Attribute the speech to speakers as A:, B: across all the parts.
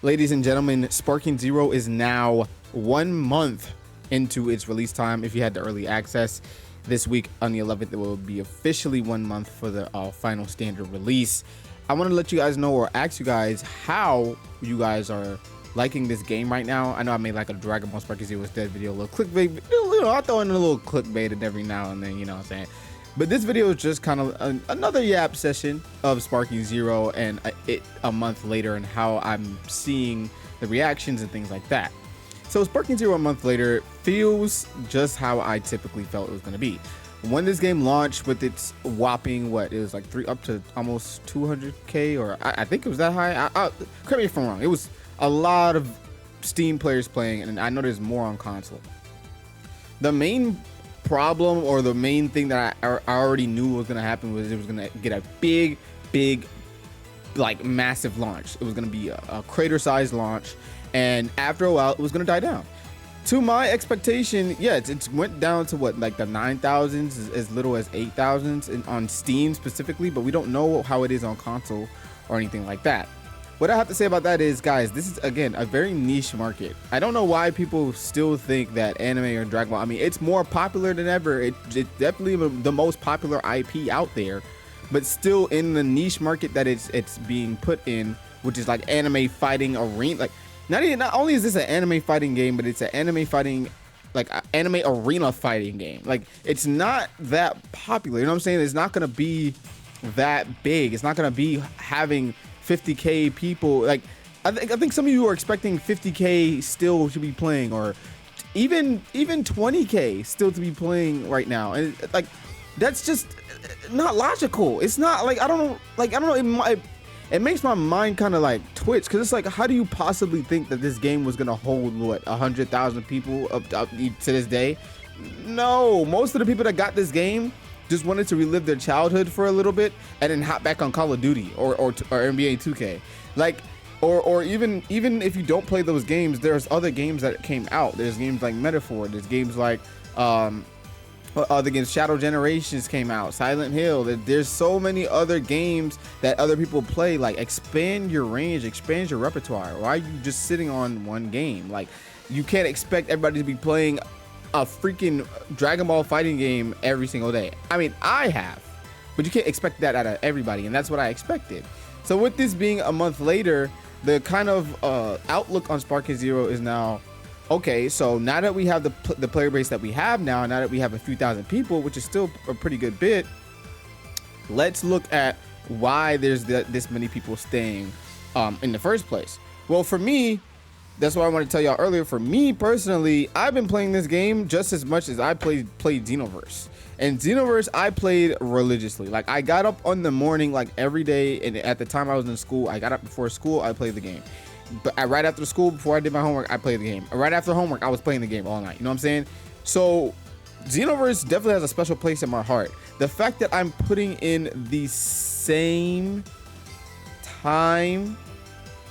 A: Ladies and gentlemen, Sparking Zero is now 1 month into its release time. If you had the early access this week on the 11th, it will be officially 1 month for the final standard release. I want to let you guys know, or ask you guys, how you guys are liking this game right now. I know I made like a Dragon Ball Sparking Zero's dead video, a little clickbait, I'll throw in a little clickbait and every now and then, you know what I'm saying? But this video is just kind of another yap session of Sparking Zero and a month later, and how I'm seeing the reactions and things like that. So Sparking Zero a month later feels just how I typically felt it was going to be. When this game launched with its whopping, what, it was like up to almost 200k, or I think it was that high. Correct me if I'm wrong. It was a lot of Steam players playing, and I know there's more on console. The main problem, or the main thing that I already knew was going to happen, was it was going to get a big, like massive launch. It was going to be a crater-sized launch, and after a while it was going to die down. To my expectation, yeah, it went down to what, like the 9,000s, as little as 8,000s on Steam specifically, but we don't know how it is on console or anything like that. What I have to say about that is, guys, this is, again, a very niche market. I don't know why people still think that anime or Dragon Ball, I mean, it's more popular than ever. It's definitely the most popular IP out there, but still in the niche market that it's being put in, which is like anime fighting arena. Like, not only is this an anime fighting game, but it's an anime fighting, like anime arena fighting game. Like, it's not that popular. You know what I'm saying? It's not gonna be that big. It's not gonna be having 50k people. Like, I think some of you are expecting 50k still to be playing, or even 20k still to be playing right now, and like, that's just not logical. It's not like, I don't know, it makes my mind kind of like twitch, because it's like, how do you possibly think that this game was gonna hold, what, 100,000 people up to this day? No, most of the people that got this game just wanted to relive their childhood for a little bit and then hop back on Call of Duty or NBA 2K. Like, or even if you don't play those games, there's other games that came out. There's games like Metaphor. There's games like other games. Shadow Generations came out. Silent Hill. There's so many other games that other people play. Like, expand your range, expand your repertoire. Why are you just sitting on one game? Like, you can't expect everybody to be playing a freaking Dragon Ball fighting game every single day. I mean, I have, but you can't expect that out of everybody, and that's what I expected. So with this being a month later, the kind of outlook on Sparking Zero is now, okay, so now that we have the player base that we have now that we have a few thousand people, which is still a pretty good bit, let's look at why there's this many people staying in the first place. Well, for me, that's what I wanted to tell y'all earlier. For me personally, I've been playing this game just as much as I played Xenoverse. And Xenoverse, I played religiously. Like, I got up on the morning, like, every day, and at the time I was in school, I got up before school, I played the game. But right after school, before I did my homework, I played the game. Right after homework, I was playing the game all night. You know what I'm saying? So Xenoverse definitely has a special place in my heart. The fact that I'm putting in the same time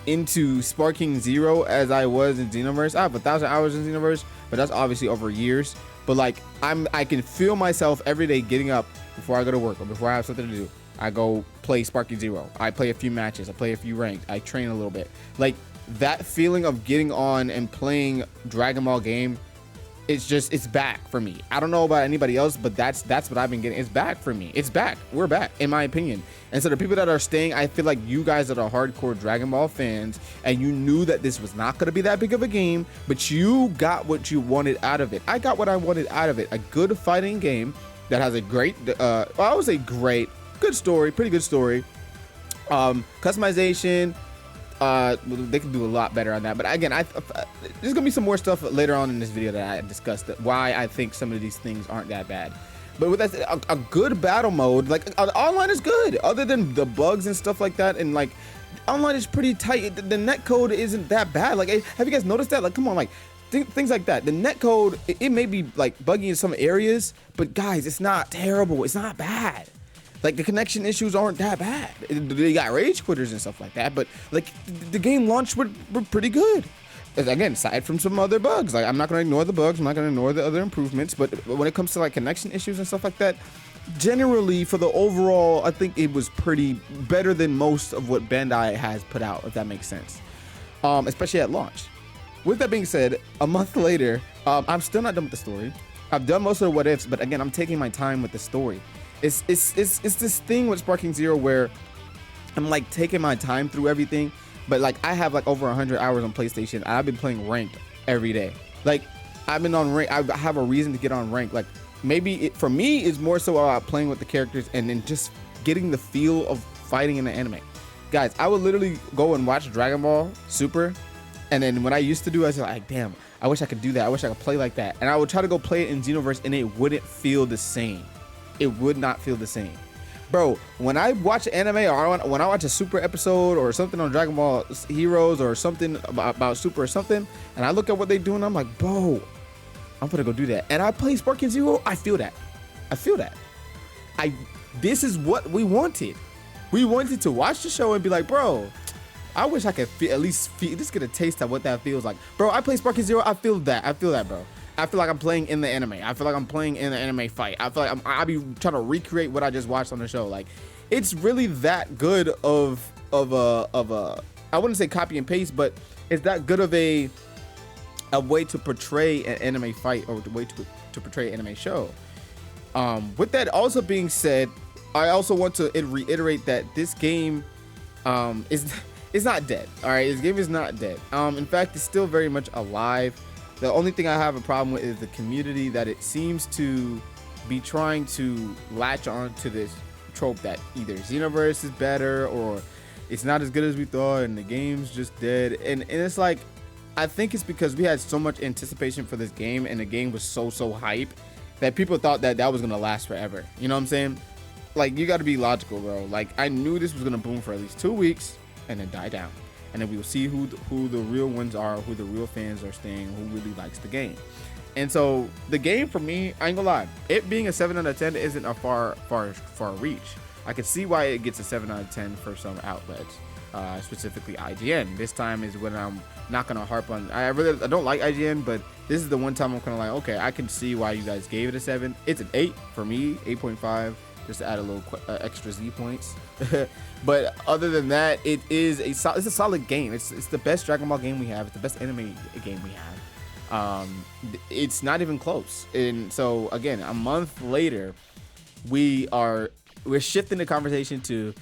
A: into Sparking Zero as I was in Xenoverse. I have 1,000 hours in Xenoverse, but that's obviously over years. But like, I can feel myself every day getting up before I go to work or before I have something to do. I go play Sparking Zero. I play a few matches. I play a few ranked. I train a little bit. Like, that feeling of getting on and playing Dragon Ball game, it's back for me. I don't know about anybody else, but that's what I've been getting. It's back for me. It's back. We're back, in my opinion. And so the people that are staying, I feel like you guys that are hardcore Dragon Ball fans, and you knew that this was not going to be that big of a game, but you got what you wanted out of it. I got what I wanted out of it. A good fighting game that has a great, I would say good story, pretty good story. Customization. They can do a lot better on that, but again, there's gonna be some more stuff later on in this video that I discussed, why I think some of these things aren't that bad. But with that, a good battle mode, like, online is good, other than the bugs and stuff like that, and like, online is pretty tight. The netcode isn't that bad. Like, have you guys noticed that? Like, come on, like, things like that. The netcode, it may be like buggy in some areas, but guys, it's not terrible. It's not bad. Like, the connection issues aren't that bad. They got rage quitters and stuff like that, but like, the game launched were pretty good. Again, aside from some other bugs, like, I'm not gonna ignore the bugs, I'm not gonna ignore the other improvements, but when it comes to like connection issues and stuff like that, generally for the overall, I think it was pretty better than most of what Bandai has put out, if that makes sense. especially at launch. With that being said, a month later, I'm still not done with the story. I've done most of the what ifs, but again, I'm taking my time with the story. It's this thing with SparkingZero where I'm like taking my time through everything, but like I have like over 100 hours on PlayStation. And I've been playing ranked every day. Like I've been on rank. I have a reason to get on rank. Like maybe for me, it's more so about playing with the characters and then just getting the feel of fighting in the anime. Guys, I would literally go and watch Dragon Ball Super, and then when I used to do, I was like, damn, I wish I could do that. I wish I could play like that. And I would try to go play it in Xenoverse, and it wouldn't feel the same. It would not feel the same. Bro, when I watch anime or when I watch a Super episode or something on Dragon Ball Heroes or something about Super or something, and I look at what they're doing, I'm like, bro, I'm gonna go do that. And I play SparkingZero, I feel that. I feel that. This is what we wanted. We wanted to watch the show and be like, bro, I wish I could at least just get a taste of what that feels like. Bro, I play SparkingZero, I feel that. I feel that, bro. I feel like I'm playing in the anime. I feel like I'm playing in the anime fight. I feel like I'll be trying to recreate what I just watched on the show. Like, it's really that good of a I wouldn't say copy and paste, but it's that good of a way to portray an anime fight or the way to portray an anime show. With that also being said, I also want to reiterate that this game is not dead. All right, this game is not dead. In fact, it's still very much alive. The only thing I have a problem with is the community that it seems to be trying to latch on to this trope that either Xenoverse is better or it's not as good as we thought and the game's just dead. And it's like, I think it's because we had so much anticipation for this game and the game was so hype that people thought that was going to last forever. You know what I'm saying? Like, you got to be logical, bro. Like, I knew this was going to boom for at least 2 weeks and then die down. And then we will see who the real ones are, who the real fans are staying, who really likes the game. And so the game for me, I ain't gonna lie, it being a 7 out of 10 isn't a far reach. I can see why it gets a 7 out of 10 for some outlets, specifically IGN. This time is when I'm not gonna harp on. I don't like IGN, but this is the one time I'm kind of like, okay, I can see why you guys gave it a 7. It's an 8 for me, 8.5. Just to add a little extra Z points. But other than that, it's a solid game. It's the best Dragon Ball game we have. It's the best anime game we have. It's not even close. And so again, a month later, we're shifting the conversation to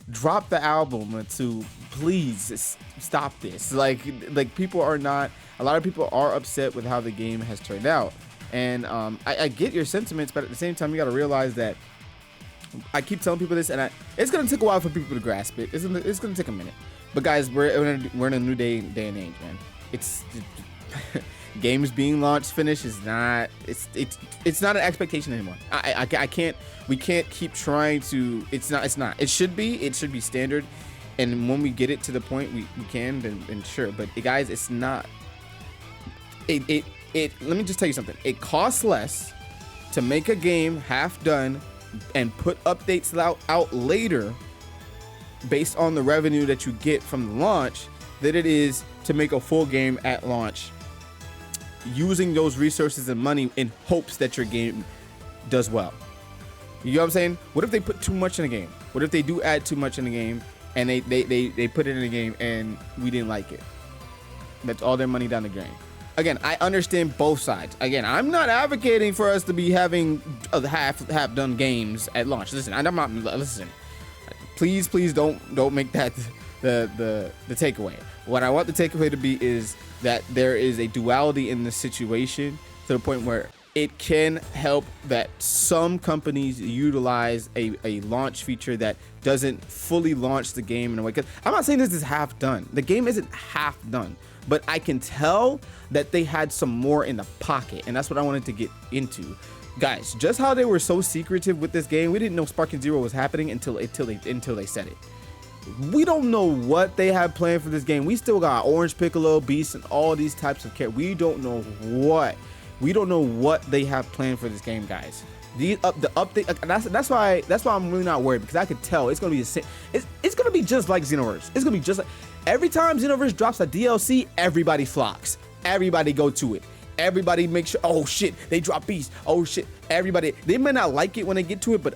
A: drop the album to please stop this. Like people are not. A lot of people are upset with how the game has turned out. And I get your sentiments, but at the same time, you got to realize that. I keep telling people this, and it's gonna take a while for people to grasp it. It's gonna take a minute. But guys, we're in a new day and age, man. It's games being launched, finished is not. It's not an expectation anymore. We can't keep trying to. It's not. It should be standard. And when we get it to the point we can, then sure. But guys, it's not. Let me just tell you something. It costs less to make a game half done and put updates out later based on the revenue that you get from the launch than it is to make a full game at launch using those resources and money in hopes that your game does well. You know what I'm saying? What if they put too much in the game? What if they do add too much in the game and they put it in the game and we didn't like it? That's all their money down the drain. Again, I understand both sides. Again, I'm not advocating for us to be having half done games at launch. Listen, I'm not. Listen, please don't make that the takeaway. What I want the takeaway to be is that there is a duality in this situation to the point where it can help that some companies utilize a launch feature that doesn't fully launch the game in a way. Because I'm not saying this is half done. The game isn't half done. But I can tell that they had some more in the pocket, and that's what I wanted to get into. Guys, just how they were so secretive with this game, we didn't know SparkingZero was happening until they said it. We don't know what they have planned for this game. We still got Orange Piccolo, Beast, and all these types of characters. We don't know what they have planned for this game, guys. The update, that's why I'm really not worried, because I could tell it's gonna be the same. It's gonna be just like Xenoverse. It's gonna be just like every time Xenoverse drops a DLC, everybody flocks. Everybody go to it. Everybody make sure. Oh shit, they drop Beast. Oh shit, everybody. They may not like it when they get to it, but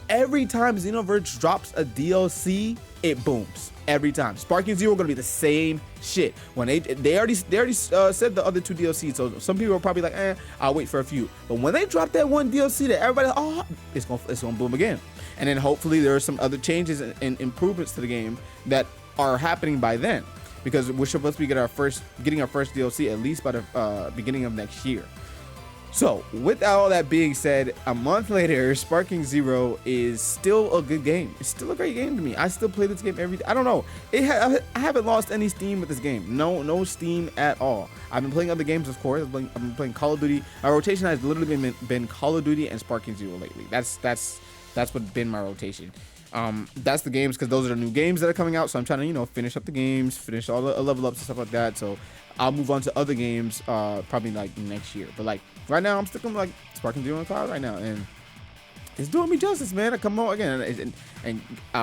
A: every time Xenoverse drops a DLC, it booms. every time. Sparking Zero gonna be the same shit. When they already said the other 2 DLCs, so some people are probably like, I'll wait for a few. But when they drop that one DLC that everybody, it's gonna boom again. And then hopefully there are some other changes and improvements to the game that are happening by then, because we're supposed to be getting our first DLC at least by the beginning of next year. So with all that being said, a month later, Sparking Zero is still a good game. It's still a great game to me. I still play this game every day. I don't know. I haven't lost any steam with this game. No steam at all. I've been playing other games, of course. I've been playing Call of Duty. My rotation has literally been Call of Duty and Sparking Zero lately. That's what's been my rotation. That's the games, because those are the new games that are coming out. So I'm trying to, you know, finish up the games, finish all the level ups and stuff like that. So I'll move on to other games probably like next year. But like right now, I'm sticking with like Sparking Zero and Cloud right now, and it's doing me justice, man. I come home again and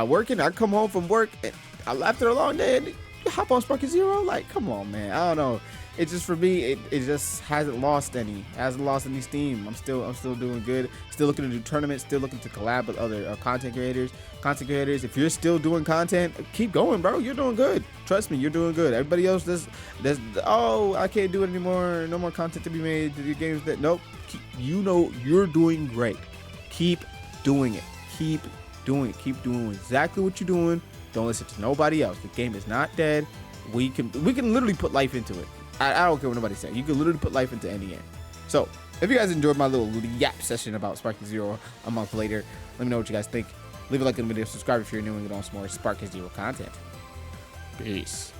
A: working. I come home from work and after a long day, and you hop on Sparking Zero. Like, come on, man. I don't know. It's just, for me, it just hasn't lost any steam. I'm still doing good. Still looking to do tournaments. Still looking to collab with other content creators. If you're still doing content, keep going, bro. You're doing good. Trust me, you're doing good. Everybody else, I can't do it anymore. No more content to be made. The games that, nope. You know you're doing great. Keep doing it. Keep doing it. Keep doing exactly what you're doing. Don't listen to nobody else. The game is not dead. We can literally put life into it. I don't care what nobody says. You can literally put life into any game. So if you guys enjoyed my little yap session about Sparking Zero a month later, let me know what you guys think. Leave a like on the video, subscribe if you're new and get on some more Sparking Zero content. Peace.